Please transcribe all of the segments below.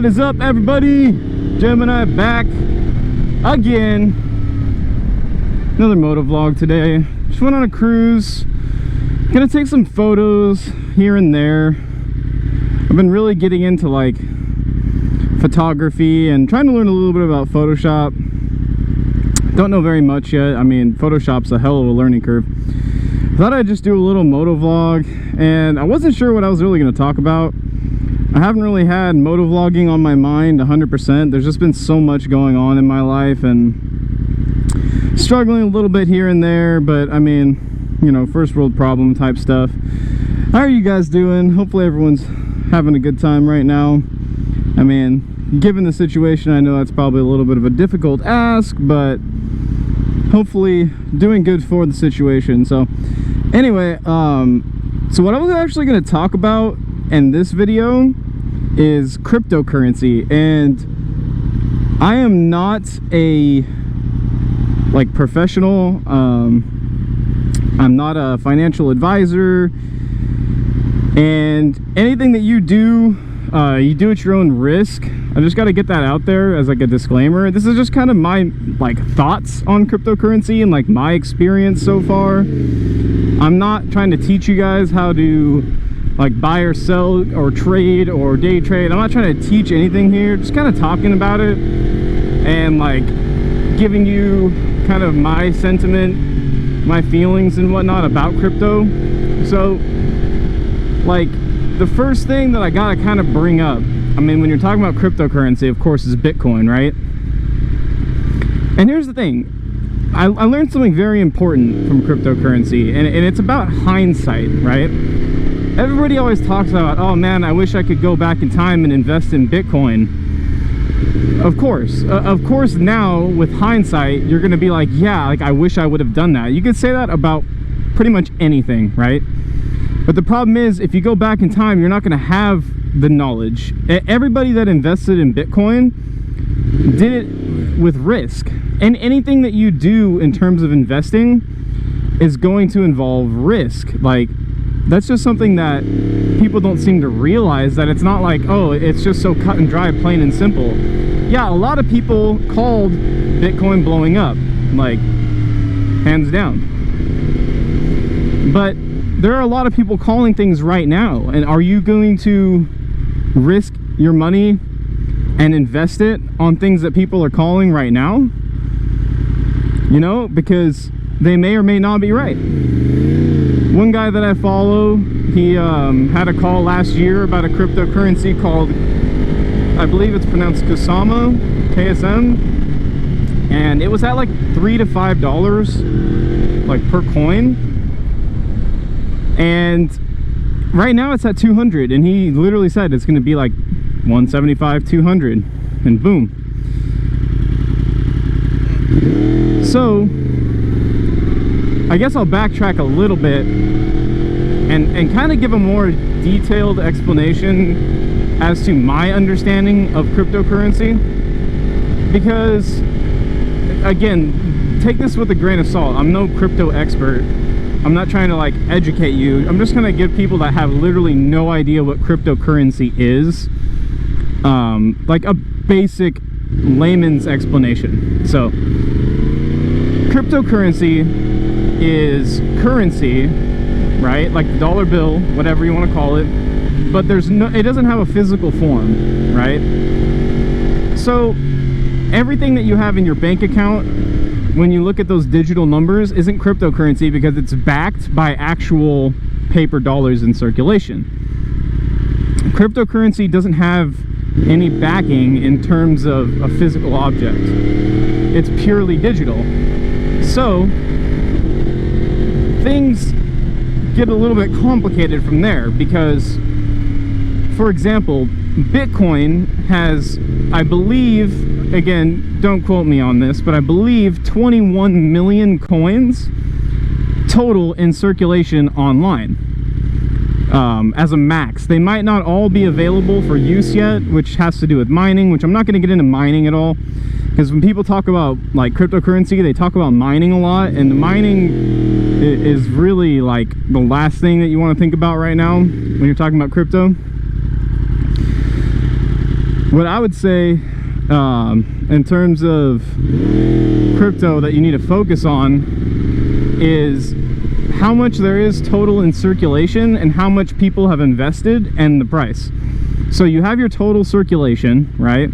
What is up, everybody? Gemini back again. Another motovlog today. Just went on a cruise. Gonna take some photos here and there. I've been really getting into like photography and trying to learn a little bit about Photoshop. Don't know very much yet. I mean, Photoshop's a hell of a learning curve. Thought I'd just do a little motovlog, and I wasn't sure what I was really going to talk about. I haven't really had motovlogging on my mind 100%. There's just been so much going on in my life and struggling a little bit here and there, but I mean, you know, first world problem type stuff. How are you guys doing? Hopefully everyone's having a good time right now. I mean, given the situation, I know that's probably a little bit of a difficult ask, but hopefully doing good for the situation. So anyway, so what I was actually going to talk about in this video is cryptocurrency, and I am not a like professional. I'm not a financial advisor, and anything that you do at your own risk. I just got to get that out there as like a disclaimer. This is just kind of my like thoughts on cryptocurrency and like my experience so far. I'm not trying to teach you guys how to like buy or sell or trade or day trade. I'm not trying to teach anything here. Just kind of talking about it and like giving you kind of my sentiment, my feelings and whatnot about crypto. So like the first thing that I gotta kind of bring up, I mean, when you're talking about cryptocurrency, of course, is Bitcoin, right? And here's the thing. I learned something very important from cryptocurrency, and it's about hindsight, right? Everybody always talks about, oh man, I wish I could go back in time and invest in Bitcoin. Of course, now with hindsight, you're gonna be like, yeah, like I wish I would have done that. You could say that about pretty much anything, right? But the problem is, if you go back in time, you're not gonna have the knowledge. Everybody that invested in Bitcoin did it with risk, and anything that you do in terms of investing is going to involve risk. Like, that's just something that people don't seem to realize, that it's not like, oh, it's just so cut and dry, plain and simple. Yeah, a lot of people called Bitcoin blowing up, like hands down, but there are a lot of people calling things right now. And are you going to risk your money and invest it on things that people are calling right now? You know, because they may or may not be right. One guy that I follow, he had a call last year about a cryptocurrency called, I believe it's pronounced KSM, and it was at like $3 to $5 like per coin. And right now it's at 200, and he literally said it's going to be like 175, 200, and boom. So I guess I'll backtrack a little bit and kind of give a more detailed explanation as to my understanding of cryptocurrency, because again, take this with a grain of salt. I'm no crypto expert. I'm not trying to like educate you. I'm just gonna give people that have literally no idea what cryptocurrency is like a basic layman's explanation. So cryptocurrency is currency, right? Like the dollar bill, whatever you want to call it, but it doesn't have a physical form, right? So everything that you have in your bank account, when you look at those digital numbers, isn't cryptocurrency, because it's backed by actual paper dollars in circulation. Cryptocurrency doesn't have any backing in terms of a physical object. It's purely digital. So things get a little bit complicated from there, because, for example, Bitcoin has, I believe, again, don't quote me on this, but I believe 21 million coins total in circulation online as a max. They might not all be available for use yet, which has to do with mining, which I'm not going to get into mining at all, because when people talk about like cryptocurrency, they talk about mining a lot, and the mining is really like the last thing that you want to think about right now when you're talking about crypto. what I would say in terms of crypto that you need to focus on is how much there is total in circulation and how much people have invested and the price. So you have your total circulation, right?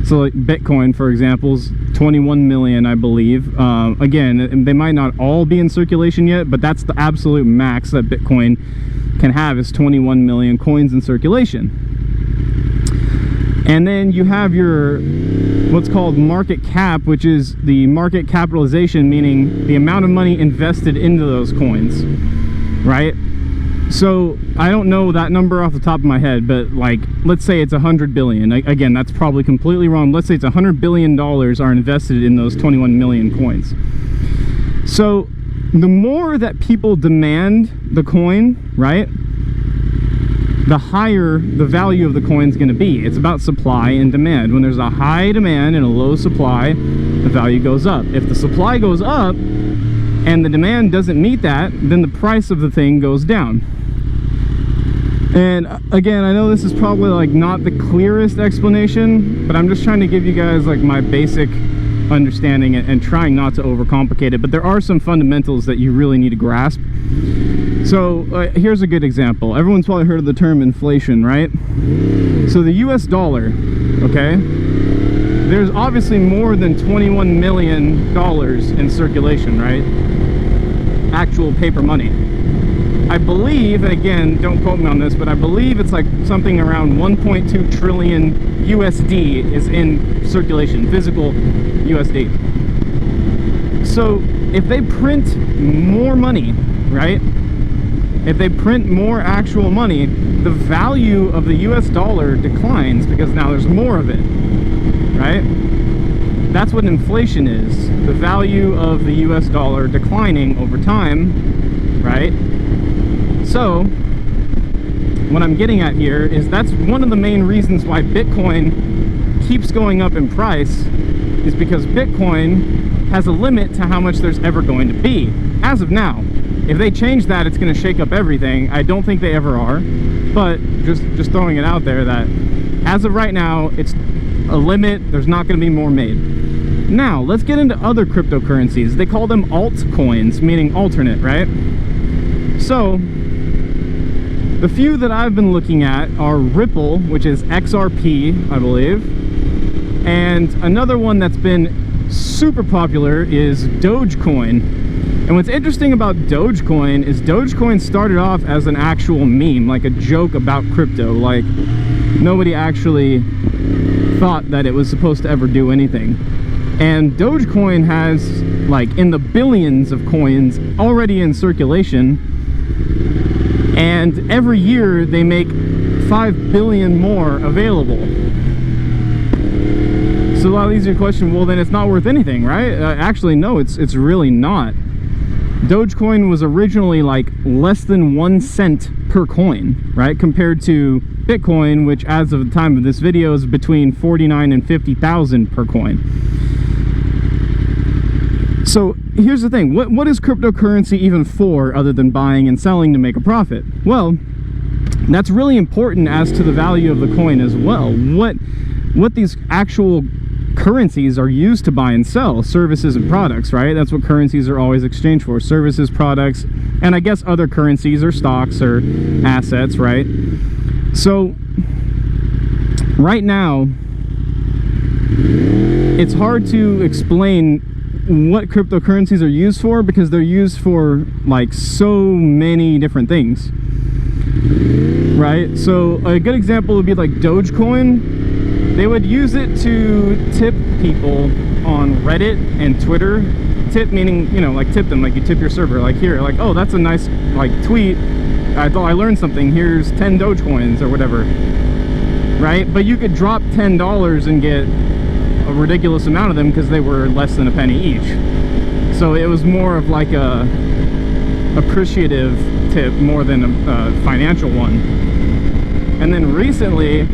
So like Bitcoin, for example, is 21 million, I believe. Again, they might not all be in circulation yet, but that's the absolute max that Bitcoin can have, is 21 million coins in circulation. And then you have your what's called market cap, which is the market capitalization, meaning the amount of money invested into those coins, right? So I don't know that number off the top of my head, but like, let's say it's 100 billion. Again, that's probably completely wrong. Let's say it's $100 billion are invested in those 21 million coins. So the more that people demand the coin, right, the higher the value of the coin is going to be. It's about supply and demand. When there's a high demand and a low supply, the value goes up. If the supply goes up and the demand doesn't meet that, then the price of the thing goes down. And again, I know this is probably like not the clearest explanation, but I'm just trying to give you guys like my basic understanding and trying not to overcomplicate it. But there are some fundamentals that you really need to grasp. So here's a good example. Everyone's probably heard of the term inflation, right? So the US dollar, okay, there's obviously more than $21 million in circulation, right? Actual paper money. I believe, and again, don't quote me on this, but I believe it's like something around 1.2 trillion USD is in circulation, physical USD. So if they print more money, right? If they print more actual money, the value of the US dollar declines because now there's more of it, right? That's what inflation is. The value of the US dollar declining over time, right? So what I'm getting at here is that's one of the main reasons why Bitcoin keeps going up in price, is because Bitcoin has a limit to how much there's ever going to be as of now. If they change that, it's going to shake up everything. I don't think they ever are, but just throwing it out there that as of right now, it's a limit. There's not going to be more made. Now, let's get into other cryptocurrencies. They call them altcoins, meaning alternate, right? So, the few that I've been looking at are Ripple, which is XRP, I believe. And another one that's been super popular is Dogecoin. And what's interesting about Dogecoin is Dogecoin started off as an actual meme, like a joke about crypto. Like, nobody actually thought that it was supposed to ever do anything. And Dogecoin has, like, in the billions of coins already in circulation. And every year they make 5 billion more available. So a lot of these are your question, well then it's not worth anything, right? Actually, no, it's really not. Dogecoin was originally like less than 1 cent per coin, right? Compared to Bitcoin, which as of the time of this video is between 49 and 50,000 per coin. So here's the thing, what is cryptocurrency even for other than buying and selling to make a profit? Well, that's really important as to the value of the coin as well. What these actual currencies are used to buy and sell, services and products, right? That's what currencies are always exchanged for, services, products, and I guess other currencies or stocks or assets, right? So right now it's hard to explain what cryptocurrencies are used for because they're used for like so many different things, right? So a good example would be like Dogecoin. They would use it to tip people on Reddit and Twitter. Tip meaning, you know, like tip them, like you tip your server, like here, like, oh, that's a nice like tweet. I thought I learned something. Here's 10 Dogecoins or whatever, right? But you could drop $10 and get a ridiculous amount of them because they were less than a penny each. So it was more of like a appreciative tip more than a financial one. And then recently,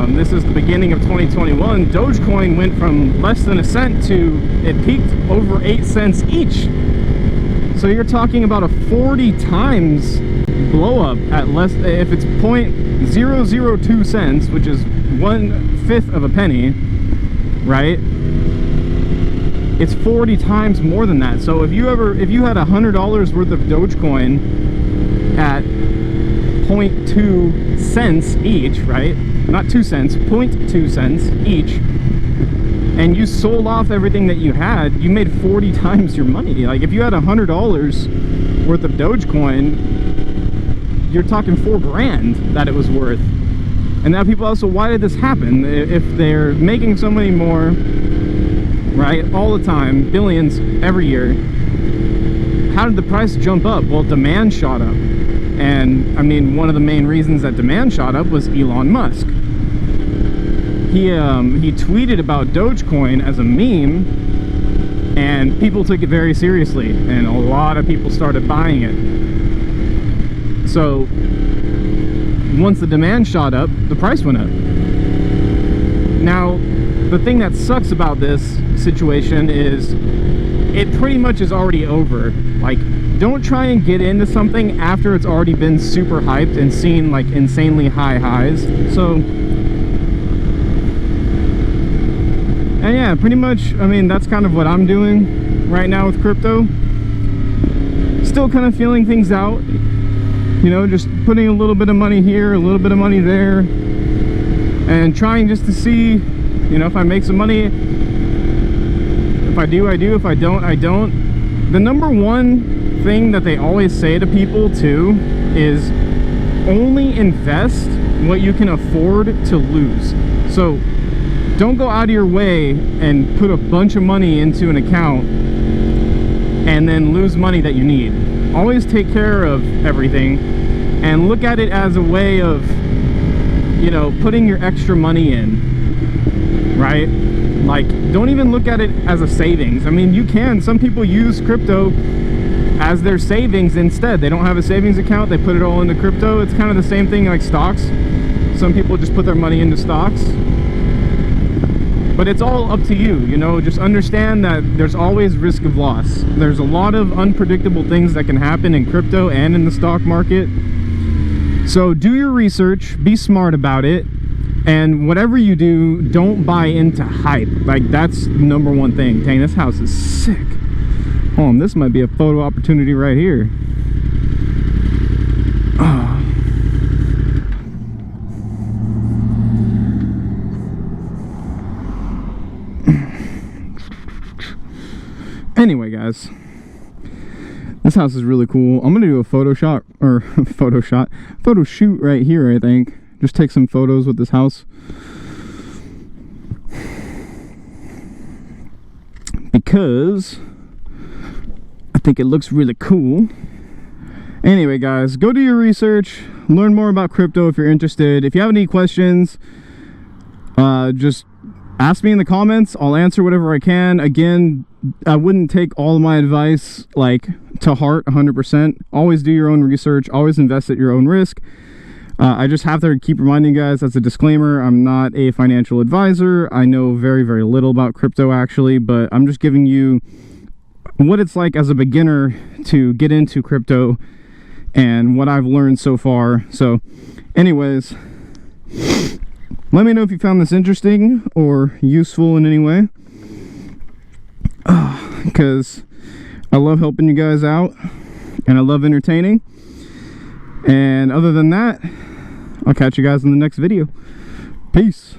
this is the beginning of 2021, Dogecoin went from less than a cent to, it peaked over 8 cents each. So you're talking about a 40 times blow up at less, if it's 0.002 cents, which is 1/5 of a penny, right? It's 40 times more than that. So if you had $100 worth of Dogecoin at 0.2 cents each, right? Not 2 cents, 0.2 cents each, and you sold off everything that you had, you made 40 times your money. Like if you had $100 worth of Dogecoin, you're talking $4 grand that it was worth. And now people ask, so why did this happen? If they're making so many more, right, all the time, billions every year, how did the price jump up? Well, demand shot up. And I mean, one of the main reasons that demand shot up was Elon Musk. He tweeted about Dogecoin as a meme, and people took it very seriously, and a lot of people started buying it. So once the demand shot up, the price went up. Now, the thing that sucks about this situation is it pretty much is already over. Like, don't try and get into something after it's already been super hyped and seen like insanely high highs. So, and yeah, pretty much, I mean, that's kind of what I'm doing right now with crypto. Still kind of feeling things out, you know, just putting a little bit of money here, a little bit of money there, and trying just to see, you know, if I make some money. If I do, I do. If I don't, I don't. The number one thing that they always say to people too is only invest what you can afford to lose. So don't go out of your way and put a bunch of money into an account and then lose money that you need. Always take care of everything and look at it as a way of, you know, putting your extra money in, right? Like, don't even look at it as a savings. I mean, you can. Some people use crypto as their savings instead. They don't have a savings account, they put it all into crypto. It's kind of the same thing like stocks. Some people just put their money into stocks. But it's all up to you, you know. Just understand that there's always risk of loss. There's a lot of unpredictable things that can happen in crypto and in the stock market. So do your research, be smart about it, and whatever you do, don't buy into hype. Like, that's the number one thing. Dang, this house is sick. This might be a photo opportunity right here. Anyway, guys, this house is really cool. I'm gonna do a photo shoot right here, I think. Just take some photos with this house, because I think it looks really cool. Anyway, guys, go do your research, learn more about crypto if you're interested. If you have any questions, just ask me in the comments. I'll answer whatever I can. Again, I wouldn't take all of my advice like to heart 100%. Always do your own research, always invest at your own risk. I just have to keep reminding you guys, as a disclaimer, I'm not a financial advisor. I know very, very little about crypto actually, but I'm just giving you what it's like as a beginner to get into crypto and what I've learned so far. So anyways, let me know if you found this interesting or useful in any way, because I love helping you guys out and I love entertaining. And other than that, I'll catch you guys in the next video. Peace.